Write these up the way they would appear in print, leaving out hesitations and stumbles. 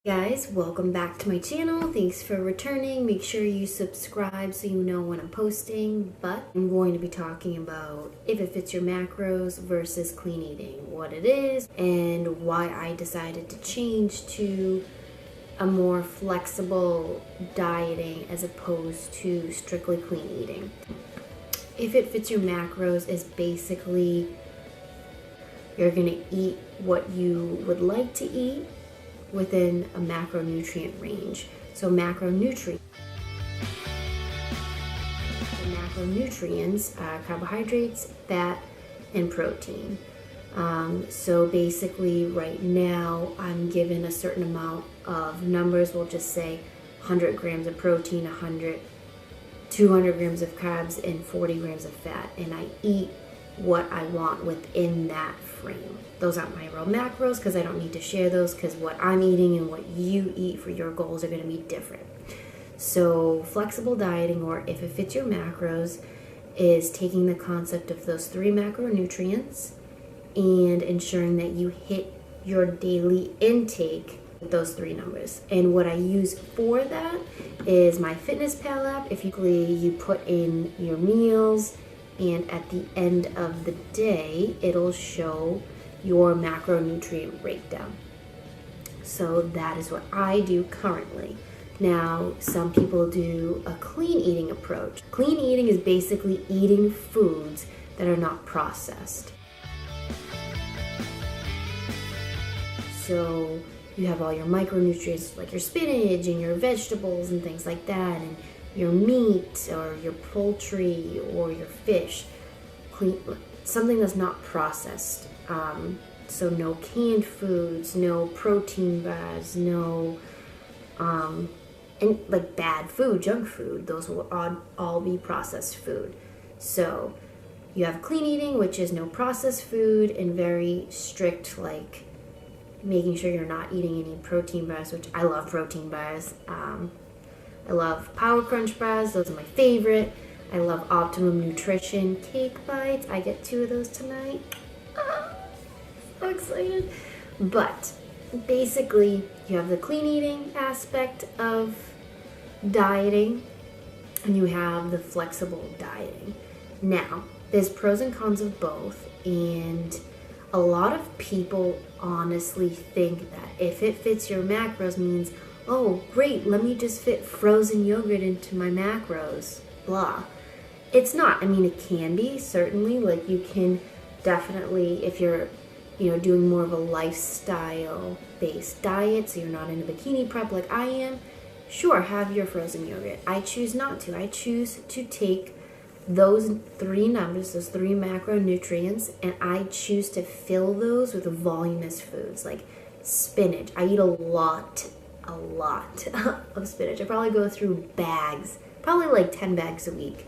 Guys, welcome back to my channel. Thanks for returning. Make sure you subscribe so you know when I'm posting. But I'm going to be talking about if it fits your macros versus clean eating, what it is, and why I decided to change to a more flexible dieting as opposed to strictly clean eating. If it fits your macros is basically you're gonna eat what you would like to eat within a macronutrient range. So macronutrients are carbohydrates, fat, and protein. So basically right now I'm given a certain amount of numbers. We'll just say 100 grams of protein, 200 grams of carbs, and 40 grams of fat. And I eat what I want within that frame. Those aren't my real macros because I don't need to share those because what I'm eating and what you eat for your goals are going to be different. So flexible dieting, or if it fits your macros, is taking the concept of those 3 macronutrients and ensuring that you hit your daily intake with those 3 numbers. And what I use for that is my FitnessPal app. If you put in your meals, and at the end of the day, it'll show your macronutrient breakdown. So that is what I do currently. Now, some people do a clean eating approach. Clean eating is basically eating foods that are not processed. So you have all your micronutrients like your spinach and your vegetables and things like that, and your meat or your poultry or your fish, something that's not processed. So no canned foods, no protein bars, no and like bad food, junk food. Those will all be processed food. So you have clean eating, which is no processed food, and very strict, like making sure you're not eating any protein bars, which I love protein bars. I love Power Crunch bars, those are my favorite. I love Optimum Nutrition cake bites. I get 2 of those tonight. So excited. But basically, you have the clean eating aspect of dieting, and you have the flexible dieting. Now, there's pros and cons of both, and a lot of people honestly think that if it fits your macros means, oh, great, let me just fit frozen yogurt into my macros, blah. It's not. I mean, it can be, certainly. Like, you can definitely, if you're, doing more of a lifestyle-based diet, so you're not in a bikini prep like I am, sure, have your frozen yogurt. I choose not to. I choose to take those 3 numbers, those 3 macronutrients, and I choose to fill those with voluminous foods, like spinach. I eat a lot of spinach. I probably go through bags, probably like 10 bags a week,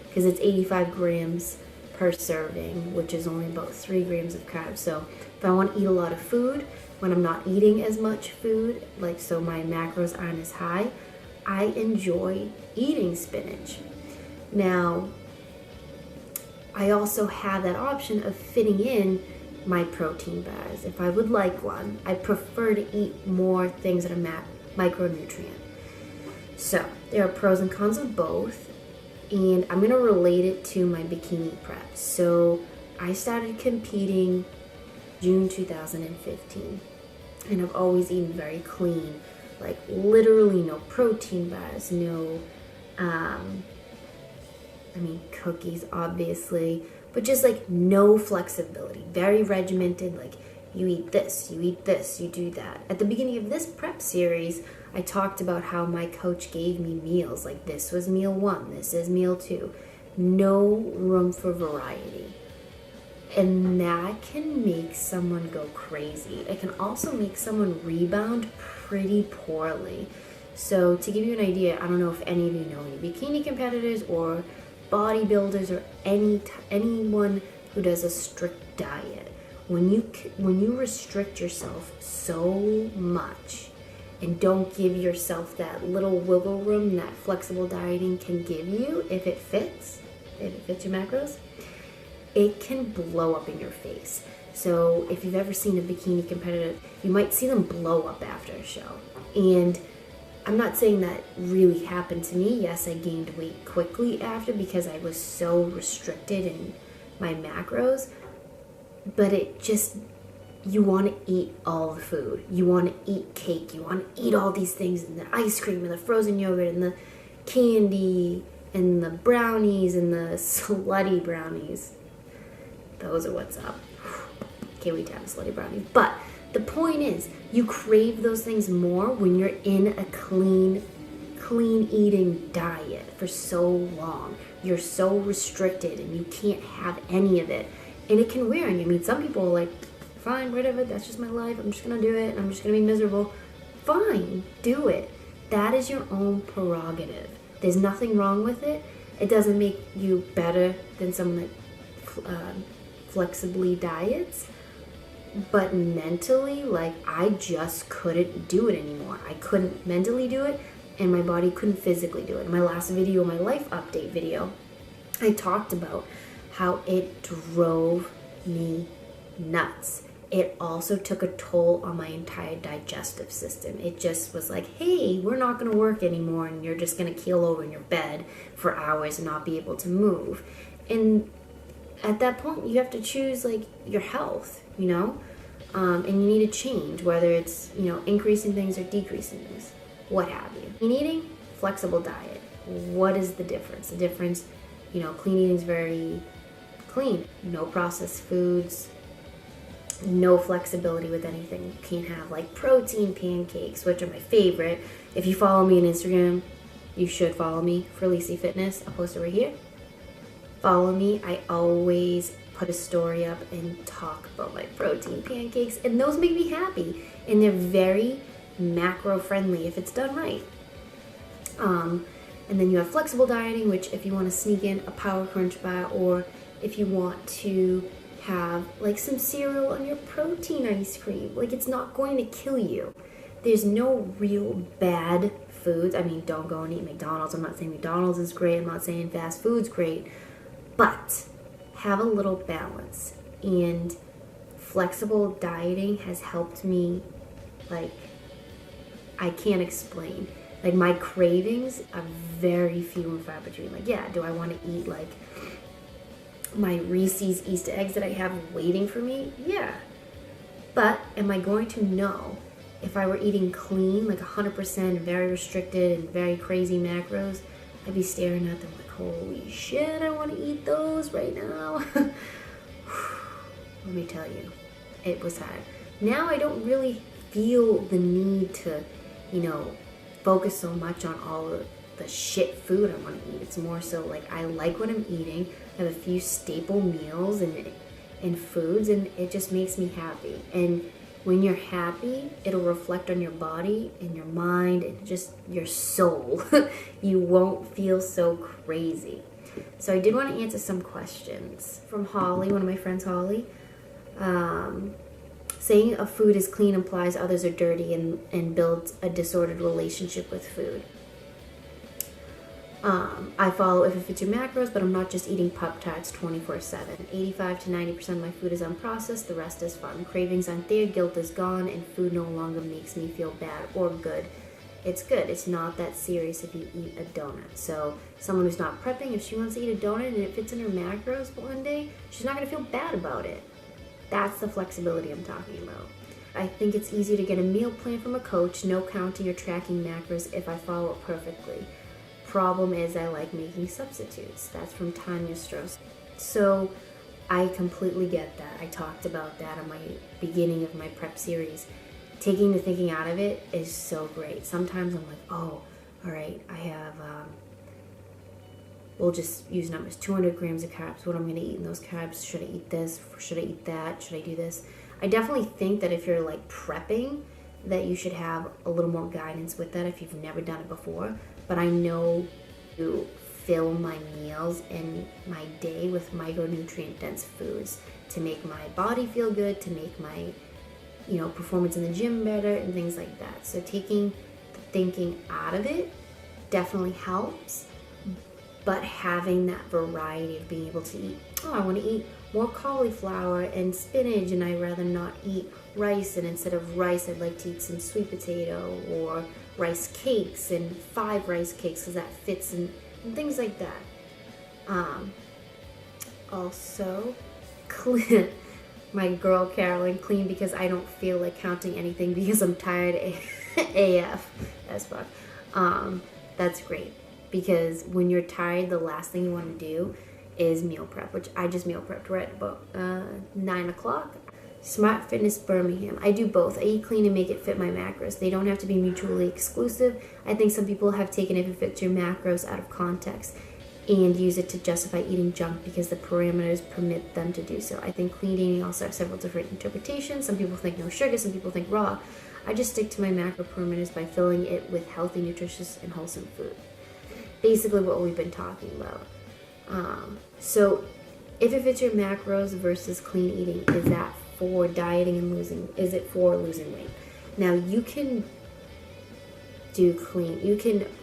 because it's 85 grams per serving, which is only about 3 grams of carbs. So if I want to eat a lot of food, when I'm not eating as much food, like so my macros aren't as high, I enjoy eating spinach. Now, I also have that option of fitting in my protein bars. If I would like one, I prefer to eat more things that are micronutrient. So there are pros and cons of both, and I'm going to relate it to my bikini prep. So I started competing June 2015, and I've always eaten very clean, like literally no protein bars, no cookies, obviously, but just like no flexibility, very regimented, like you eat this, you do that. At the beginning of this prep series, I talked about how my coach gave me meals, like this was meal 1, this is meal 2, no room for variety. And that can make someone go crazy. It can also make someone rebound pretty poorly. So to give you an idea, I don't know if any of you know any bikini competitors or bodybuilders or anyone who does a strict diet. When you restrict yourself so much and don't give yourself that little wiggle room that flexible dieting can give you, if it fits your macros, it can blow up in your face. So if you've ever seen a bikini competitor, you might see them blow up after a show. And I'm not saying that really happened to me. Yes, I gained weight quickly after because I was so restricted in my macros. But it just, you want to eat all the food. You want to eat cake. You want to eat all these things, and the ice cream and the frozen yogurt and the candy and the brownies and the slutty brownies. Those are what's up. Can't wait to have a slutty brownie. But the point is, you crave those things more when you're in a clean eating diet for so long. You're so restricted and you can't have any of it. And it can wear on you. I mean, some people are like, fine, whatever, that's just my life. I'm just going to do it. I'm just going to be miserable. Fine, do it. That is your own prerogative. There's nothing wrong with it. It doesn't make you better than someone that flexibly diets. But mentally, like, I just couldn't do it anymore. I couldn't mentally do it, and my body couldn't physically do it. In my last video, my life update video, I talked about how it drove me nuts. It also took a toll on my entire digestive system. It just was like, hey, we're not going to work anymore, and you're just going to keel over in your bed for hours and not be able to move. And at that point, you have to choose, like, your health, you know? And you need to change, whether it's, you know, increasing things or decreasing things, what have you. Clean eating, flexible diet. What is the difference? The difference, you know, clean eating is very clean. No processed foods, no flexibility with anything. You can't have, like, protein pancakes, which are my favorite. If you follow me on Instagram, you should follow me for Lisi Fitness. I'll post it right here. Follow me. I always put a story up and talk about my protein pancakes, and those make me happy, and they're very macro friendly if it's done right. And then you have flexible dieting, which if you want to sneak in a Power Crunch bar, or if you want to have, like, some cereal on your protein ice cream, like, it's not going to kill you. There's no real bad foods. I mean, don't go and eat McDonald's. I'm not saying McDonald's is great. I'm not saying fast food's great. But have a little balance. And flexible dieting has helped me, like, I can't explain. Like, my cravings are very few and far between. Like, yeah, do I want to eat, like, my Reese's Easter eggs that I have waiting for me? Yeah. But am I going to know if I were eating clean, like 100%, very restricted and very crazy macros? I'd be staring at them like, holy shit, I want to eat those right now. Let me tell you, it was hard. Now I don't really feel the need to, you know, focus so much on all of the shit food I want to eat. It's more so like I like what I'm eating. I have a few staple meals and foods, and it just makes me happy. And when you're happy, it'll reflect on your body and your mind and just your soul. You won't feel so crazy. So I did want to answer some questions from Holly, one of my friends, Holly. Saying a food is clean implies others are dirty and builds a disordered relationship with food. I follow if it fits your macros, but I'm not just eating Pop-Tarts 24/7. 85 to 90% of my food is unprocessed, the rest is fun. Cravings aren't there, guilt is gone, and food no longer makes me feel bad or good. It's good. It's not that serious if you eat a donut. So someone who's not prepping, if she wants to eat a donut and it fits in her macros one day, she's not going to feel bad about it. That's the flexibility I'm talking about. I think it's easy to get a meal plan from a coach, no counting or tracking macros if I follow it perfectly. Problem is I like making substitutes. That's from Tanya Stross. So I completely get that. I talked about that in my beginning of my prep series. Taking the thinking out of it is so great. Sometimes I'm like, oh, all right, I have, we'll just use numbers, 200 grams of carbs. What I'm going to eat in those carbs? Should I eat this? Should I eat that? Should I do this? I definitely think that if you're like prepping, that you should have a little more guidance with that if you've never done it before. But I know to fill my meals and my day with micronutrient-dense foods to make my body feel good, to make my, you know, performance in the gym better and things like that. So taking the thinking out of it definitely helps, but having that variety of being able to eat, oh, I want to eat more cauliflower and spinach, and I'd rather not eat rice, and instead of rice I'd like to eat some sweet potato or rice cakes and 5 rice cakes because that fits in, and things like that. Also, my girl Carolyn, clean because I don't feel like counting anything because I'm tired AF as fuck. That's great, because when you're tired, the last thing you want to do is meal prep, which I just meal prepped right about 9 o'clock. Smart Fitness Birmingham. I do both. I eat clean and make it fit my macros. They don't have to be mutually exclusive. I think some people have taken if it fits your macros out of context and use it to justify eating junk because the parameters permit them to do so. I think clean eating also has several different interpretations. Some people think no sugar, some people think raw. I just stick to my macro parameters by filling it with healthy, nutritious, and wholesome food. Basically what we've been talking about. So if it fits your macros versus clean eating, is that for dieting and is it for losing weight? Now you can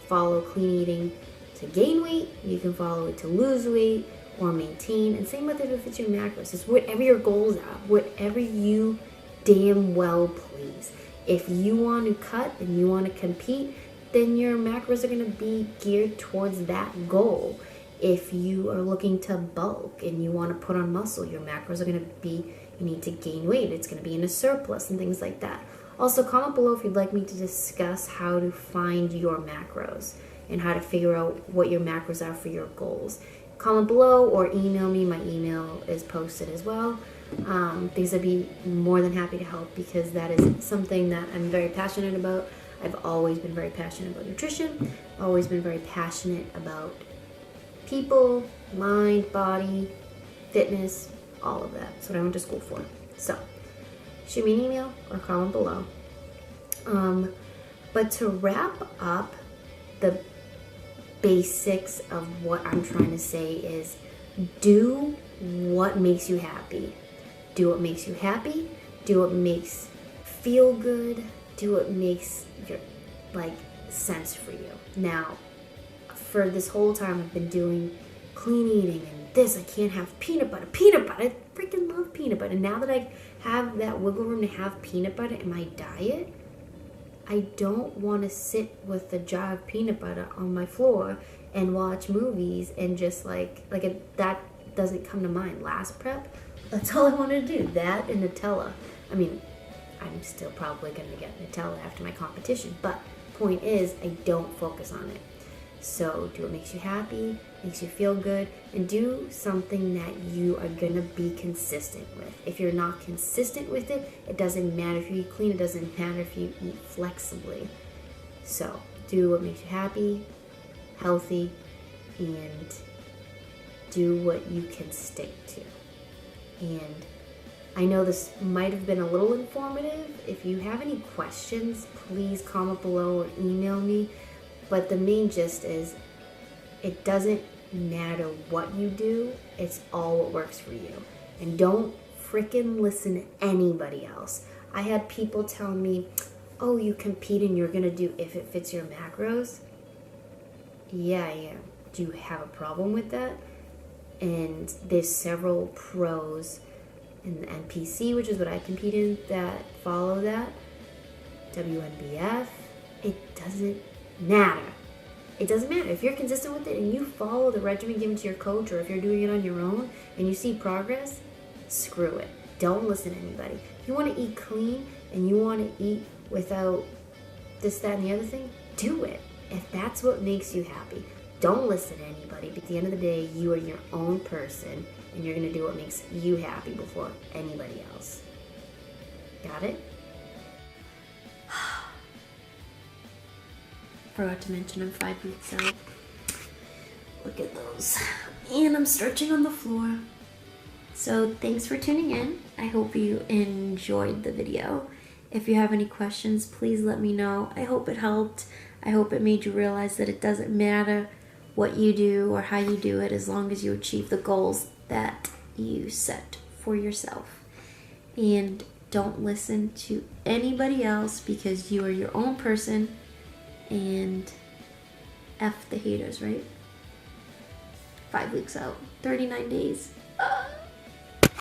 follow clean eating to gain weight, you can follow it to lose weight or maintain, and same with it if it's your macros. It's whatever your goals are, whatever you damn well please. If you want to cut and you want to compete, then your macros are going to be geared towards that goal. If you are looking to bulk and you want to put on muscle, your macros are going to be, you need to gain weight, it's going to be in a surplus and things like that. Also, comment below if you'd like me to discuss how to find your macros and how to figure out what your macros are for your goals. Comment below or email me. My email is posted as well. Because I'd be more than happy to help, because that is something that I'm very passionate about. I've always been very passionate about nutrition, always been very passionate about people, mind, body, fitness, all of that. That's what I went to school for. So, shoot me an email or comment below. But to wrap up, the basics of what I'm trying to say is do what makes you happy. Do what makes you happy. Do what makes feel good. Do what makes your sense for you. Now, for this whole time I've been doing clean eating and this, I can't have peanut butter. I freaking love peanut butter. Now that I have that wiggle room to have peanut butter in my diet, I don't want to sit with a jar of peanut butter on my floor and watch movies and just that doesn't come to mind. Last prep, that's all I wanted to do. That and Nutella. I mean, I'm still probably going to get Nutella after my competition, but point is, I don't focus on it. So do what makes you happy, makes you feel good, and do something that you are going to be consistent with. If you're not consistent with it, it doesn't matter if you eat clean, it doesn't matter if you eat flexibly. So do what makes you happy, healthy, and do what you can stick to. And I know this might have been a little informative. If you have any questions, please comment below or email me. But the main gist is, it doesn't matter what you do, it's all what works for you. And don't freaking listen to anybody else. I had people tell me, oh, you compete and you're gonna do if it fits your macros. Yeah, I am. Do you have a problem with that? And there's several pros in the NPC, which is what I compete in, that follow that. WNBF, it doesn't matter. It doesn't matter. If you're consistent with it and you follow the regimen given to your coach, or if you're doing it on your own and you see progress, screw it. Don't listen to anybody. If you want to eat clean and you want to eat without this, that, and the other thing, do it. If that's what makes you happy. Don't listen to anybody. But at the end of the day, you are your own person and you're going to do what makes you happy before anybody else. Got it? Forgot to mention I'm 5 weeks out. Look at those. And I'm stretching on the floor. So thanks for tuning in. I hope you enjoyed the video. If you have any questions, please let me know. I hope it helped. I hope it made you realize that it doesn't matter what you do or how you do it, as long as you achieve the goals that you set for yourself. And don't listen to anybody else, because you are your own person. And F the haters, right? 5 weeks out, 39 days.